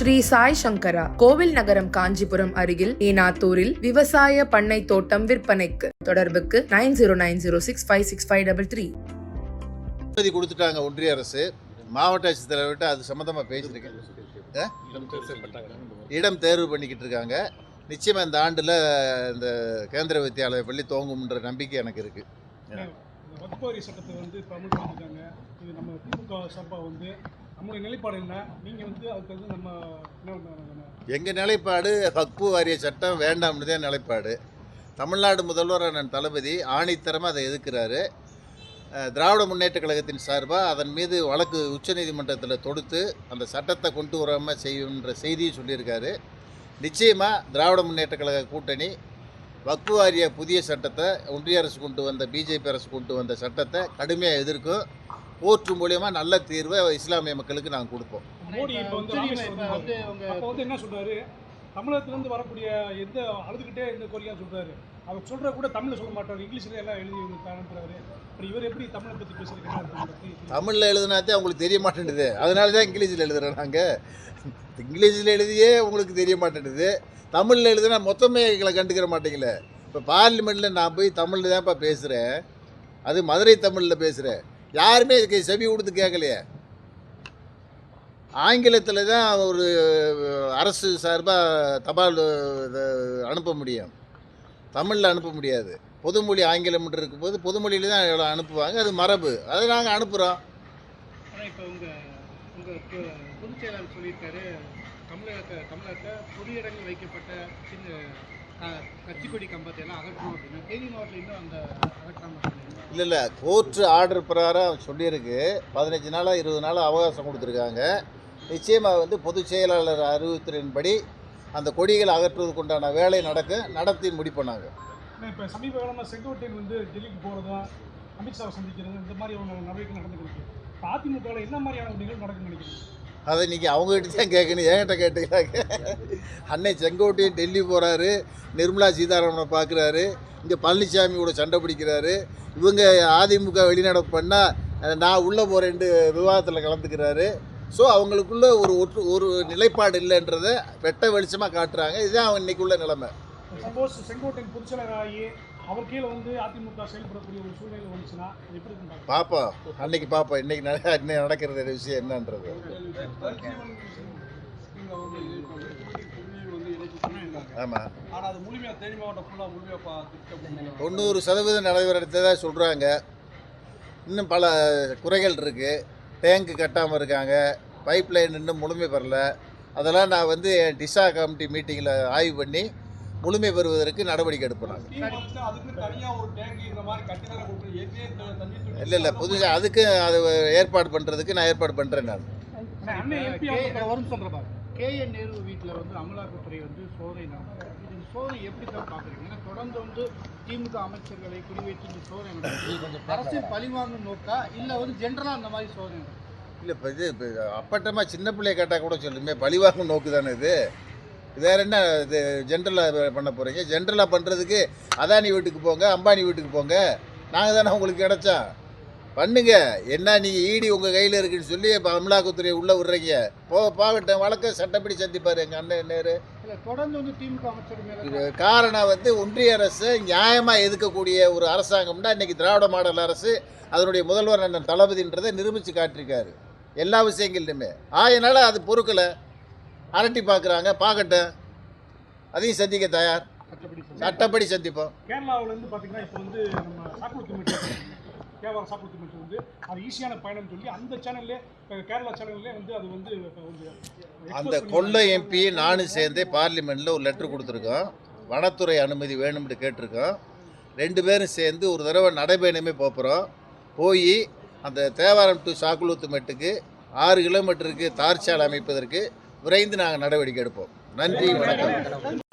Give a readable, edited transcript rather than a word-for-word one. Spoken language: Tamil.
ஸ்ரீ சாய் சங்கரா கோவில் நகரம் காஞ்சிபுரம் அருகில் ஈனாத்தூரில் விவசாய பண்ணை தோட்டம் விற்பனைக்கு. தொடர்புக்கு 9090656533. கொடுத்துட்டாங்க ஒன்றிய அரசு. மாவட்ட ஆட்சித்தலைவர்கிட்ட அது சம்மந்தமாக பேசியிருக்கேன். இடம் தேர்வு பண்ணிக்கிட்டு இருக்காங்க. நிச்சயமாக இந்த ஆண்டில் இந்த கேந்திர வித்தியாலய பள்ளி துவங்கும்ன்ற நம்பிக்கை எனக்கு இருக்குது. வகுப்பறை சட்டத்தை வந்து அமல்படுத்திருக்காங்க. இது நம்ம திமுக சார்பாக வந்து நம்மளுடைய நிலைப்பாடு என்ன? நீங்கள் வந்து அதுக்கு வந்து நம்ம எங்கள் நிலைப்பாடு வக்பு வாரிய சட்டம் வேண்டாம்னு தான் நிலைப்பாடு. தமிழ்நாடு முதல்வர் அண்ணன் தளபதி ஆணித்தரமாக அதை எதிர்க்கிறாரு. திராவிட முன்னேற்ற கழகத்தின் சார்பாக அதன் மீது வழக்கு உச்சநீதிமன்றத்தில் தொடுத்து அந்த சட்டத்தை கொண்டு வராமல் செய்யுன்ற செய்தியை சொல்லியிருக்காரு. நிச்சயமாக திராவிட முன்னேற்ற கழக கூட்டணி வக்பு வாரிய புதிய சட்டத்தை ஒன்றிய அரசு கொண்டு வந்த பிஜேபி அரசு கொண்டு வந்த சட்டத்தை கடுமையாக எதிர்க்கும். கோர்ட்டு மூலியமாக நல்ல தீர்வை இஸ்லாமிய மக்களுக்கு நாங்கள் கொடுப்போம். மோடி இப்போ வந்து என்ன சொல்கிறாரு, தமிழகத்திலேருந்து வரக்கூடிய எந்த அழுதுகிட்டே எந்த கோரிக்கையாக சொல்கிறாரு. அவர் சொல்கிற கூட தமிழில் சொல்ல மாட்டார், இங்கிலீஷில் எல்லாம் எழுதி அனுப்புறாரு. அப்புறம் இவர் எப்படி தமிழை பற்றி பேசுகிறீங்க? தமிழில் எழுதுனாதே அவங்களுக்கு தெரிய மாட்டேங்குது. அதனால தான் இங்கிலீஷில் எழுதுகிறோம். நாங்கள் இங்கிலீஷில் எழுதியே உங்களுக்கு தெரிய மாட்டேங்குது. தமிழில் எழுதுனா மொத்தமே எங்களை கண்டுக்கிற மாட்டேங்கல. இப்போ பார்லிமெண்ட்டில் நான் போய் தமிழில் தான்ப்பா பேசுகிறேன். அது மதுரை தமிழில் பேசுகிறேன். யாருமே இதுக்கு செவி கொடுத்து கேட்கலையே. ஆங்கிலத்தில் தான் ஒரு அரசு சார்பாக தபால் அனுப்ப முடியும், தமிழில் அனுப்ப முடியாது. பொதுமொழி ஆங்கிலம் இருக்கும்போது பொதுமொழியில் தான் அனுப்புவாங்க. அது மரபு. அதை நாங்கள் அனுப்புகிறோம். ஆனால் இப்போ உங்கள் பொதுச் செயலாளர் சொல்லியிருக்காரு, தமிழகத்தை பொது இடங்கள் வைக்கப்பட்ட சின்ன கட்சிக்கொடி கம்பத்தை எல்லாம் அகற்றணும் அப்படின்னா தேனி மாவட்டத்தில் இன்னும் அந்த அகற்றாமல் இல்லை கோர்ட்டு ஆர்டர் பிரகாரம் சொல்லியிருக்கு. 15 நாளாக 20 நாளாக அவகாசம் கொடுத்துருக்காங்க. நிச்சயமாக வந்து பொதுச் செயலாளர் அறிவுறுத்தலின்படி அந்த கொடிகளை அகற்றுவதற்கு உண்டான வேலை நடத்தி முடிப்போம். இப்போ சமீப காலமாக செங்கோட்டையன் வந்து டெல்லிக்கு போகிறதா, அமித்ஷாவை சந்திக்கிறது, இந்த மாதிரி நடவடிக்கை நடந்துருக்கு. அதிமுகவில் என்ன மாதிரியான நிகழ்வு நடக்குன்னு நினைக்கிறீங்க? அதை இன்றைக்கி அவங்ககிட்ட தான் கேட்கணும், என்கிட்ட கேட்டுக்கிறாங்க. அன்னை செங்கோட்டையன் டெல்லி போகிறாரு, நிர்மலா சீதாராமனை பார்க்குறாரு, இங்கே பழனிசாமியோட சண்டை பிடிக்கிறாரு. இவங்க அதிமுக வெளிநடப்பு பண்ணால் நான் உள்ளே போகிறேன்ட்டு விவாதத்தில் கலந்துக்கிறாரு. ஸோ அவங்களுக்குள்ள ஒரு நிலைப்பாடு இல்லைன்றதை வெட்ட வெளிச்சமாக காட்டுறாங்க. இதுதான் அவங்க இன்றைக்குள்ள நிலைமை. சப்போஸ் செங்கோட்டையன் பொதுச்செயலாளர் ஆகி அவர் கீழே வந்து அதிமுக செயல்படக்கூடிய ஒரு சூழ்நிலை வந்துச்சுன்னா எப்படி பார்ப்போம். அன்னைக்கு பார்ப்போம் இன்னைக்கு நடக்கிற விஷயம் என்னன்றது. ஆமாம், 90% நிறைவேறதை சொல்கிறாங்க. இன்னும் பல குறைகள் இருக்குது. டேங்கு கட்டாமல் இருக்காங்க, பைப் லைன் இன்னும் முழுமை பெறல. அதெல்லாம் நான் வந்து டிசா கமிட்டி மீட்டிங்கில் ஆய்வு பண்ணி முழுமை பெறுவதற்கு நடவடிக்கை எடுப்போம். இல்லை புதுசாக அதுக்கு அது ஏற்பாடு பண்ணுறதுக்கு நான் ஏற்பாடு பண்ணுறேன். நான் KN நேரு வீட்டில் வந்து அமலாக்கத்துறை வந்து சோதனை எப்படி தான் பார்க்குறீங்க? ஏன்னா தொடர்ந்து வந்து திமுக அமைச்சர்களை குறிவைத்து இந்த சோதனை அரசியல் பழிவாங்கும் நோக்கா இல்லை வந்து ஜென்ரலாக அந்த மாதிரி சோதனை? இல்லை இப்போ இது அப்பட்டமாக சின்ன பிள்ளைய கேட்டால் கூட சொல்லுமே, பழிவாங்கும் நோக்கு தானே இது. வேறு என்ன இது ஜென்ரலாக பண்ண போகிறீங்க? ஜென்ரலாக பண்ணுறதுக்கு அதானி வீட்டுக்கு போங்க, அம்பானி வீட்டுக்கு போங்க. நாங்கள் தானே உங்களுக்கு கிடச்சா பண்ணுங்க. என்ன நீங்கள் ஈடி உங்கள் கையில் இருக்குன்னு சொல்லி இப்போ அமலாக்கத்துறையை உள்ளே விடுறீங்க. போகட்டும், வழக்க சட்டப்படி சந்திப்பார் எங்கள் அண்ணன் நேரு. தொடர்ந்து வந்து திமுக அமைச்சர் காரணம் வந்து ஒன்றிய அரசு நியாயமாக எதுக்கக்கூடிய ஒரு அரசாங்கம்னா இன்றைக்கி திராவிட மாடல் அரசு அதனுடைய முதல்வர் அண்ணன் தளபதின்றதை நிரூபித்து காட்டியிருக்காரு எல்லா விஷயங்கள்லையுமே. ஆயினால அது பொறுக்கலை, அரட்டி பார்க்கட்டும், அதையும் சந்திக்க தயார். சட்டப்படி சந்திப்போம். கேரளாவிலேருந்து பார்த்தீங்கன்னா இப்போ வந்து நம்ம கேரளா சாப்பிட்டு வந்து அது ஈஸியான பயணம் சொல்லி அந்த சேனல்லே கேரளா சேனல்லே வந்து அது வந்து அந்த கொள்ளை எம்பி நானும் சேர்ந்தே பார்லிமெண்ட்டில் ஒரு லெட்டர் கொடுத்துருக்கோம். வனத்துறை அனுமதி வேணும்னு கேட்டிருக்கோம். 2 பேரும் சேர்ந்து ஒரு தடவை நடைபயணமே போகிறோம். போய் அந்த தேவாரம் டு சாக்குளூத்துமெட்டுக்கு 6 கிலோமீட்டருக்கு தார் சாலை அமைப்பதற்கு விரைந்து நாங்கள் நடவடிக்கை எடுப்போம். நன்றி, வணக்கம்.